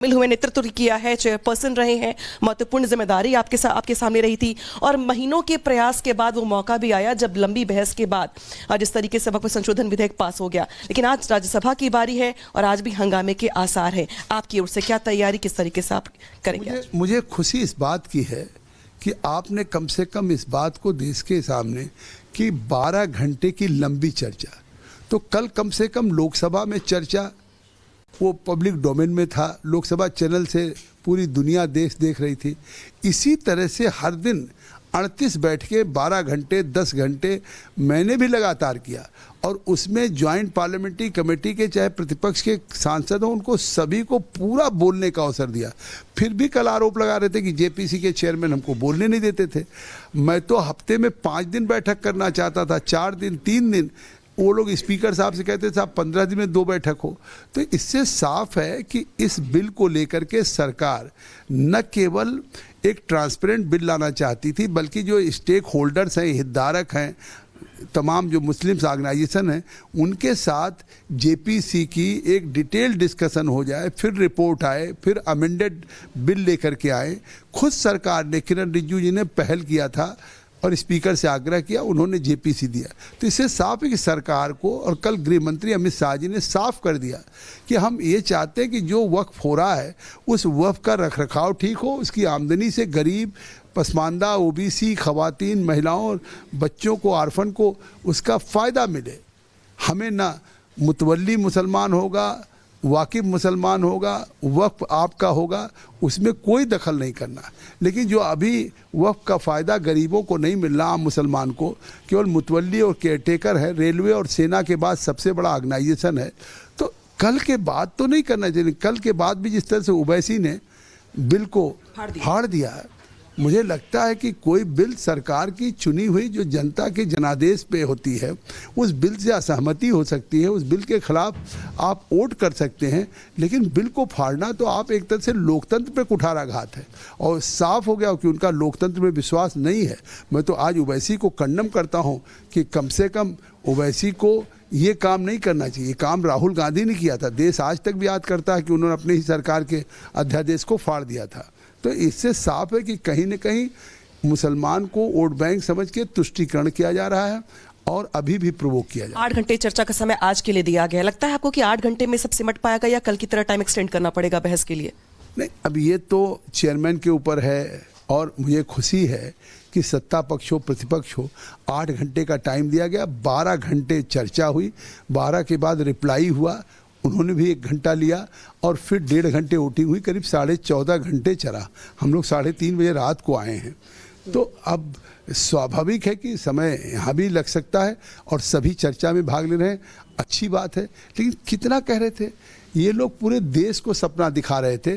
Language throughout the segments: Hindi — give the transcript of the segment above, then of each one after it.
शामिल हुए, नेतृत्व किया है, चेयरपर्सन रहे हैं, महत्वपूर्ण जिम्मेदारी आपके सामने रही थी और महीनों के प्रयास के बाद वो मौका भी आया जब लंबी बहस के बाद जिस तरीके से वक्फ संशोधन विधेयक पास हो गया। लेकिन आज राज्यसभा की बारी है और आज भी हंगामे के आसार हैं। आपकी ओर से क्या तैयारी, किस तरीके से आप करेंगे? मुझे खुशी इस बात की है कि आपने कम से कम इस बात को देश के सामने कि 12 घंटे की लंबी चर्चा, तो कल कम से कम लोकसभा में चर्चा वो पब्लिक डोमेन में था, लोकसभा चैनल से पूरी दुनिया देश देख रही थी। इसी तरह से हर दिन 38 बैठकें 12 घंटे 10 घंटे मैंने भी लगातार किया और उसमें ज्वाइंट पार्लियामेंट्री कमेटी के चाहे प्रतिपक्ष के सांसद हों, उनको सभी को पूरा बोलने का अवसर दिया। फिर भी कल आरोप लगा रहे थे कि जेपीसी के चेयरमैन हमको बोलने नहीं देते थे। मैं तो हफ्ते में 5 दिन बैठक करना चाहता था, 4 दिन 3 दिन। वो लोग स्पीकर साहब से कहते थे साहब 15 दिन में 2 बैठक हो। तो इससे साफ है कि इस बिल को लेकर के सरकार न केवल एक ट्रांसपेरेंट बिल लाना चाहती थी, बल्कि जो स्टेक होल्डर्स हैं, हितधारक हैं, तमाम जो मुस्लिम्स ऑर्गेनाइजेशन हैं, उनके साथ जेपीसी की एक डिटेल डिस्कशन हो जाए, फिर रिपोर्ट आए, फिर अमेंडेड बिल लेकर के आए। खुद सरकार ने, किरण रिजिजू जी ने पहल किया था और स्पीकर से आग्रह किया, उन्होंने जेपीसी दिया। तो इससे साफ है कि सरकार को, और कल गृह मंत्री अमित शाह जी ने साफ कर दिया कि हम ये चाहते हैं कि जो वक्फ हो रहा है उस वक्फ का रखरखाव ठीक हो, उसकी आमदनी से गरीब, पसमानदा, ओबीसी, खवातीन, महिलाओं और बच्चों को, आर्फन को उसका फ़ायदा मिले। हमें ना मुतवल्ली मुसलमान होगा, वाकिफ मुसलमान होगा, वक्फ आपका होगा, उसमें कोई दखल नहीं करना। लेकिन जो अभी वक्फ का फ़ायदा गरीबों को नहीं मिल रहा, आम मुसलमान को, केवल मुतवल्ली और केयरटेकर है, रेलवे और सेना के बाद सबसे बड़ा ऑर्गेनाइजेशन है। तो कल के बाद तो नहीं करना चाहिए। कल के बाद भी जिस तरह से ओवैसी ने बिल को फाड़ दिया है, मुझे लगता है कि कोई बिल सरकार की चुनी हुई जो जनता के जनादेश पे होती है, उस बिल से असहमति हो सकती है, उस बिल के खिलाफ आप वोट कर सकते हैं, लेकिन बिल को फाड़ना तो आप एक तरह से लोकतंत्र पे कुठाराघात है। और साफ हो गया कि उनका लोकतंत्र में विश्वास नहीं है। मैं तो आज ओवैसी को कंडम करता हूँ कि कम से कम ओवैसी को ये काम नहीं करना चाहिए। ये काम राहुल गांधी ने किया था, देश आज तक भी याद करता है कि उन्होंने अपने ही सरकार के अध्यादेश को फाड़ दिया था। तो इससे साफ है कि कहीं न कहीं मुसलमान को वोट बैंक समझ के तुष्टीकरण किया जा रहा है और अभी भी प्रोवोक किया जा रहा है। 8 घंटे चर्चा का समय आज के लिए दिया गया। लगता है आपको कि 8 घंटे में सब सिमट पाएगा या कल की तरह टाइम एक्सटेंड करना पड़ेगा बहस के लिए? नहीं, अब ये तो चेयरमैन के ऊपर है और मुझे खुशी है कि सत्ता पक्ष हो प्रतिपक्ष हो, 8 घंटे का टाइम दिया गया। 12 घंटे चर्चा हुई, 12 के बाद रिप्लाई हुआ, उन्होंने भी 1 घंटा लिया और फिर 1.5 घंटे वोटिंग हुई। करीब 14.5 घंटे चला। हम लोग 3:30 बजे रात को आए हैं। तो अब स्वाभाविक है कि समय यहाँ भी लग सकता है और सभी चर्चा में भाग ले रहे हैं, अच्छी बात है। लेकिन कितना कह रहे थे ये लोग, पूरे देश को सपना दिखा रहे थे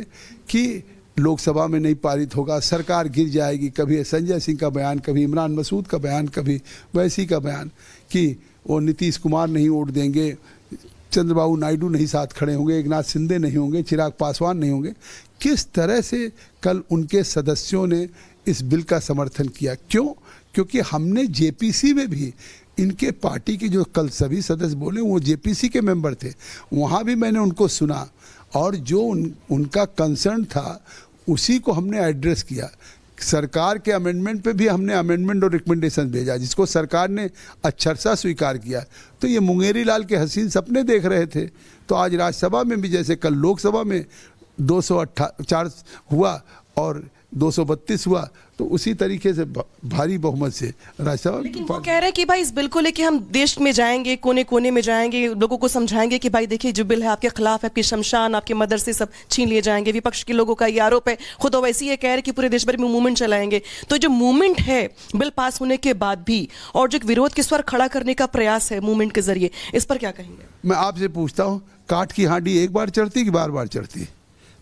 कि लोकसभा में नहीं पारित होगा, सरकार गिर जाएगी। कभी संजय सिंह का बयान, कभी इमरान मसूद का बयान, कभी वैसी का बयान कि वो नीतीश कुमार नहीं वोट देंगे, चंद्रबाबू नायडू नहीं साथ खड़े होंगे, एकनाथ शिंदे नहीं होंगे, चिराग पासवान नहीं होंगे। किस तरह से कल उनके सदस्यों ने इस बिल का समर्थन किया? क्यों? क्योंकि हमने जेपीसी में भी इनके पार्टी के जो कल सभी सदस्य बोले वो जेपीसी के मेंबर थे, वहाँ भी मैंने उनको सुना और जो उनका कंसर्न था उसी को हमने एड्रेस किया। सरकार के अमेंडमेंट पे भी हमने अमेंडमेंट और रिकमेंडेशन भेजा, जिसको सरकार ने अक्षरशः स्वीकार किया। तो ये मुंगेरी लाल के हसीन सपने देख रहे थे। तो आज राज्यसभा में भी, जैसे कल लोकसभा में 204 हुआ और 232 हुआ, तो उसी तरीके से भारी बहुमत से राज्यसभा। लेकिन वो कह रहे हैं कि भाई इस बिल को लेके हम देश में जाएंगे, कोने कोने में जाएंगे, लोगों को समझाएंगे कि भाई देखिए जो बिल है आपके खिलाफ है, आपके शमशान, आपके मदरसे सब छीन लिए जाएंगे। विपक्ष के लोगों का ये आरोप है। खुद ओवैसी ये कह रहे हैं कि पूरे देश भर में मूवमेंट चलाएंगे। तो जो मूवमेंट है बिल पास होने के बाद भी, और जो विरोध के स्वर खड़ा करने का प्रयास है मूवमेंट के जरिए, इस पर क्या कहेंगे? मैं आपसे पूछता हूँ, काठ की हांडी एक बार चढ़ती कि बार बार चढ़ती?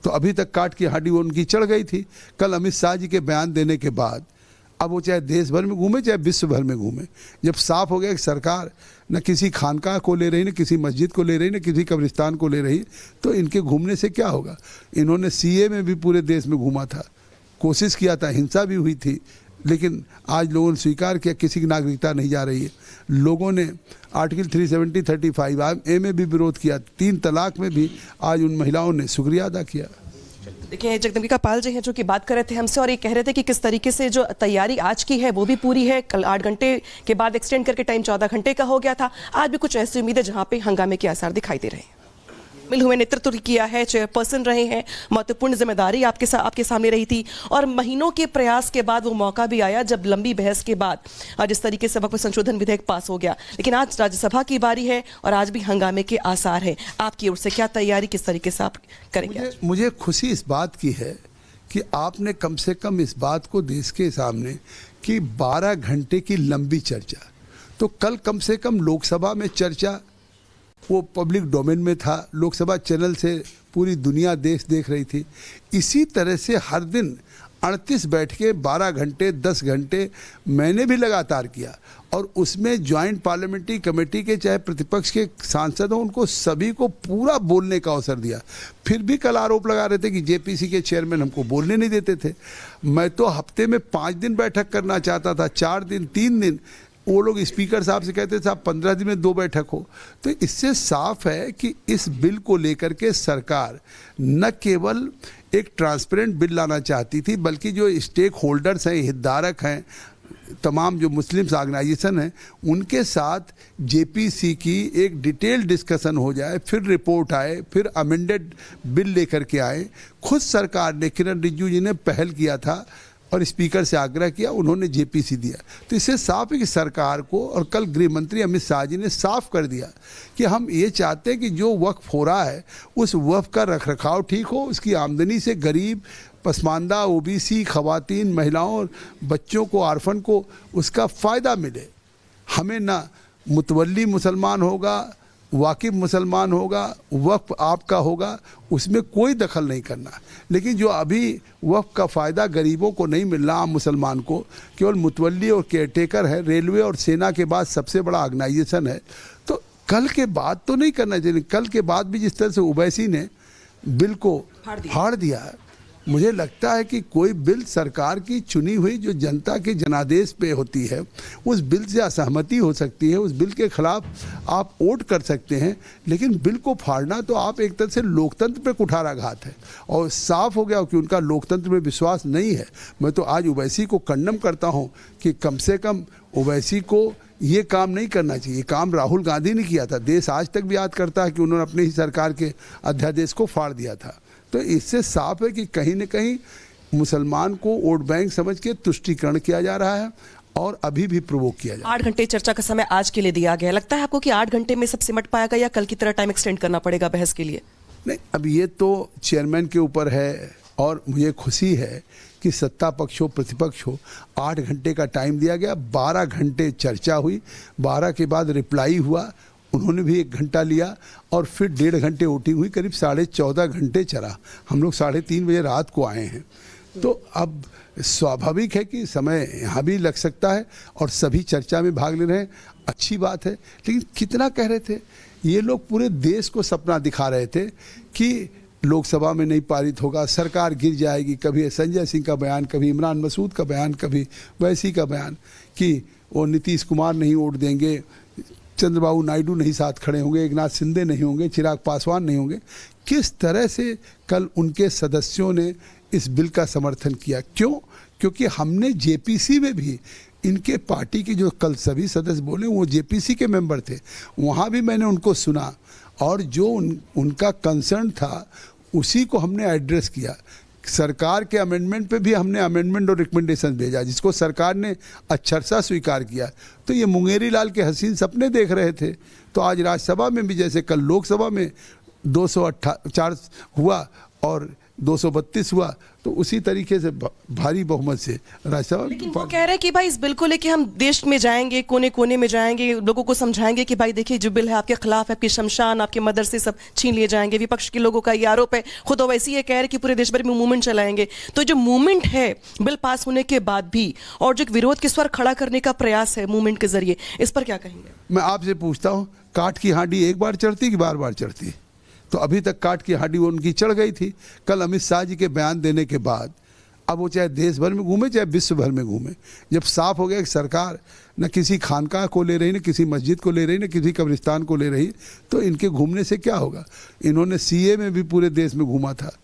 तो अभी तक काट की हांडी उनकी चढ़ गई थी। कल अमित शाह जी के बयान देने के बाद अब वो चाहे देश भर में घूमे चाहे विश्व भर में घूमे, जब साफ हो गया कि सरकार न किसी खानकाह को ले रही, न किसी मस्जिद को ले रही, न किसी कब्रिस्तान को ले रही, तो इनके घूमने से क्या होगा? इन्होंने सीए में भी पूरे देश में घूमा था, कोशिश किया था, हिंसा भी हुई थी, लेकिन आज लोगों ने स्वीकार किया किसी की नागरिकता नहीं जा रही है। लोगों ने आर्टिकल 370, 35 ए में भी विरोध किया, 3 तलाक में भी आज उन महिलाओं ने शुक्रिया अदा किया। देखिए जगदम्बिका पाल जी हैं जो कि बात कर रहे थे हमसे और ये कह रहे थे कि किस तरीके से जो तैयारी आज की है वो भी पूरी है। कल 8 घंटे के बाद एक्सटेंड करके टाइम 14 घंटे का हो गया था। आज भी कुछ ऐसी उम्मीद है जहां पे हंगामे के आसार दिखाई दे रहे हैं। शामिल हुए, नेतृत्व किया है, चेयरपर्सन रहे हैं, महत्वपूर्ण जिम्मेदारी आपके सामने रही थी और महीनों के प्रयास के बाद वो मौका भी आया जब लंबी बहस के बाद जिस तरीके से वक्त पर संशोधन विधेयक पास हो गया। लेकिन आज राज्यसभा की बारी है और आज भी हंगामे के आसार हैं। आपकी ओर से क्या तैयारी, किस तरीके से आप करेंगे? मुझे खुशी इस बात की है कि आपने कम से कम इस बात को देश के सामने कि 12 घंटे की लंबी चर्चा, तो कल कम से कम लोकसभा में चर्चा वो पब्लिक डोमेन में था, लोकसभा चैनल से पूरी दुनिया देश देख रही थी। इसी तरह से हर दिन 38 बैठकें 12 घंटे 10 घंटे मैंने भी लगातार किया और उसमें ज्वाइंट पार्लियामेंट्री कमेटी के चाहे प्रतिपक्ष के सांसद हों, उनको सभी को पूरा बोलने का अवसर दिया। फिर भी कल आरोप लगा रहे थे कि जेपीसी के चेयरमैन हमको बोलने नहीं देते थे। मैं तो हफ्ते में 5 दिन बैठक करना चाहता था, 4 दिन 3 दिन। वो लोग स्पीकर साहब से कहते थे साहब 15 दिन में 2 बैठक हो। तो इससे साफ है कि इस बिल को लेकर के सरकार न केवल एक ट्रांसपेरेंट बिल लाना चाहती थी, बल्कि जो स्टेक होल्डर्स हैं, हितधारक हैं, तमाम जो मुस्लिम्स ऑर्गेनाइजेशन हैं, उनके साथ जेपीसी की एक डिटेल डिस्कशन हो जाए, फिर रिपोर्ट आए, फिर अमेंडेड बिल लेकर के आए। खुद सरकार ने, किरण रिजिजू जी ने पहल किया था और स्पीकर से आग्रह किया, उन्होंने जेपीसी दिया। तो इससे साफ है कि सरकार को, और कल गृह मंत्री अमित शाह जी ने साफ कर दिया कि हम ये चाहते हैं कि जो वक्फ हो रहा है उस वक्फ का रखरखाव ठीक हो, उसकी आमदनी से गरीब, पसमानदा, ओबीसी, खवातीन, महिलाओं और बच्चों को, आर्फन को उसका फ़ायदा मिले। हमें ना मुतवल्ली मुसलमान होगा, वाकिफ मुसलमान होगा, वक्फ आपका होगा, उसमें कोई दखल नहीं करना। लेकिन जो अभी वक्फ का फ़ायदा गरीबों को नहीं मिल रहा, आम मुसलमान को, केवल मुतवल्ली और केयरटेकर है, रेलवे और सेना के बाद सबसे बड़ा ऑर्गेनाइजेशन है। तो कल के बाद तो नहीं करना चाहिए। कल के बाद भी जिस तरह से ओवैसी ने बिल को फाड़ दिया है, मुझे लगता है कि कोई बिल सरकार की चुनी हुई जो जनता के जनादेश पे होती है, उस बिल से असहमति हो सकती है, उस बिल के खिलाफ आप वोट कर सकते हैं, लेकिन बिल को फाड़ना तो आप एक तरह से लोकतंत्र पे कुठाराघात है। और साफ हो गया कि उनका लोकतंत्र में विश्वास नहीं है। मैं तो आज ओवैसी को कंडम करता हूं कि कम से कम ओवैसी को ये काम नहीं करना चाहिए। ये काम राहुल गांधी ने किया था, देश आज तक भी याद करता है कि उन्होंने अपनी ही सरकार के अध्यादेश को फाड़ दिया था। तो इससे साफ है कि कहीं न कहीं मुसलमान को वोट बैंक समझ के तुष्टीकरण किया जा रहा है और अभी भी प्रोवोक किया जा रहा है। 8 घंटे चर्चा का समय आज के लिए दिया गया। लगता है आपको कि 8 घंटे में सब सिमट पाएगा या कल की तरह टाइम एक्सटेंड करना पड़ेगा बहस के लिए? नहीं, अब ये तो चेयरमैन के ऊपर है और मुझे खुशी है कि सत्ता पक्ष हो प्रतिपक्ष हो, 8 घंटे का टाइम दिया गया। 12 घंटे चर्चा हुई, 12 के बाद रिप्लाई हुआ, उन्होंने भी 1 घंटा लिया और फिर 1.5 घंटे वोटिंग हुई। करीब 14.5 घंटे चला। हम लोग 3:30 बजे रात को आए हैं। तो अब स्वाभाविक है कि समय यहाँ भी लग सकता है और सभी चर्चा में भाग ले रहे हैं, अच्छी बात है। लेकिन कितना कह रहे थे ये लोग, पूरे देश को सपना दिखा रहे थे कि लोकसभा में नहीं पारित होगा, सरकार गिर जाएगी। कभी संजय सिंह का बयान, कभी इमरान मसूद का बयान, कभी वैसी का बयान कि वो नीतीश कुमार नहीं वोट देंगे, चंद्रबाबू नायडू नहीं साथ खड़े होंगे, एकनाथ शिंदे नहीं होंगे, चिराग पासवान नहीं होंगे। किस तरह से कल उनके सदस्यों ने इस बिल का समर्थन किया? क्यों? क्योंकि हमने जेपीसी में भी इनके पार्टी के जो कल सभी सदस्य बोले वो जेपीसी के मेंबर थे, वहाँ भी मैंने उनको सुना और जो उनका कंसर्न था उसी को हमने एड्रेस किया। सरकार के अमेंडमेंट पे भी हमने अमेंडमेंट और रिकमेंडेशन भेजा, जिसको सरकार ने अक्षरशः स्वीकार किया। तो ये मुंगेरी लाल के हसीन सपने देख रहे थे। तो आज राज्यसभा में भी, जैसे कल लोकसभा में 204 हुआ और 232 हुआ, तो उसी तरीके से भारी बहुमत से राज्यसभा। लेकिन वो कह रहे हैं कि भाई इस बिल को लेके हम देश में जाएंगे, कोने कोने में जाएंगे, लोगों को समझाएंगे कि भाई देखिए जो बिल है आपके खिलाफ है, आपकी शमशान, आपके मदरसे सब छीन लिए जाएंगे। विपक्ष के लोगों का ये आरोप है। खुद ओवैसी ये कह रहे हैं कि पूरे देश भर में मूवमेंट चलाएंगे। तो जो मूवमेंट है बिल पास होने के बाद भी, और जो विरोध के स्वर खड़ा करने का प्रयास है मूवमेंट के जरिए, इस पर क्या कहेंगे? मैं आपसे पूछता हूँ, काठ की हांडी एक बार चढ़ती कि बार बार चढ़ती? तो अभी तक काठ की हांडी वो उनकी चढ़ गई थी। कल अमित शाह जी के बयान देने के बाद अब वो चाहे देश भर में घूमे चाहे विश्व भर में घूमे, जब साफ हो गया कि सरकार न किसी खानकाह को ले रही, न किसी मस्जिद को ले रही, न किसी कब्रिस्तान को ले रही, तो इनके घूमने से क्या होगा? इन्होंने सीए में भी पूरे देश में घूमा था,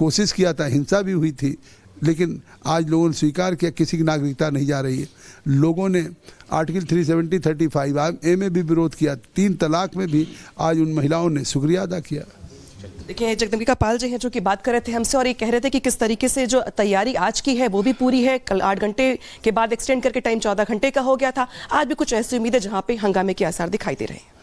कोशिश किया था, हिंसा भी हुई थी, लेकिन आज लोगों ने स्वीकार किया किसी की नागरिकता नहीं जा रही है। लोगों ने आर्टिकल 370, 35 ए में भी विरोध किया, 3 तलाक में भी आज उन महिलाओं ने शुक्रिया अदा किया। देखिए जगदम्बिका पाल जी हैं जो कि बात कर रहे थे हमसे और ये कह रहे थे कि किस तरीके से जो तैयारी आज की है वो भी पूरी है। कल 8 घंटे के बाद एक्सटेंड करके टाइम 14 घंटे का हो गया था। आज भी कुछ ऐसी उम्मीद है जहां पे हंगामे के आसार दिखाई दे रहे हैं।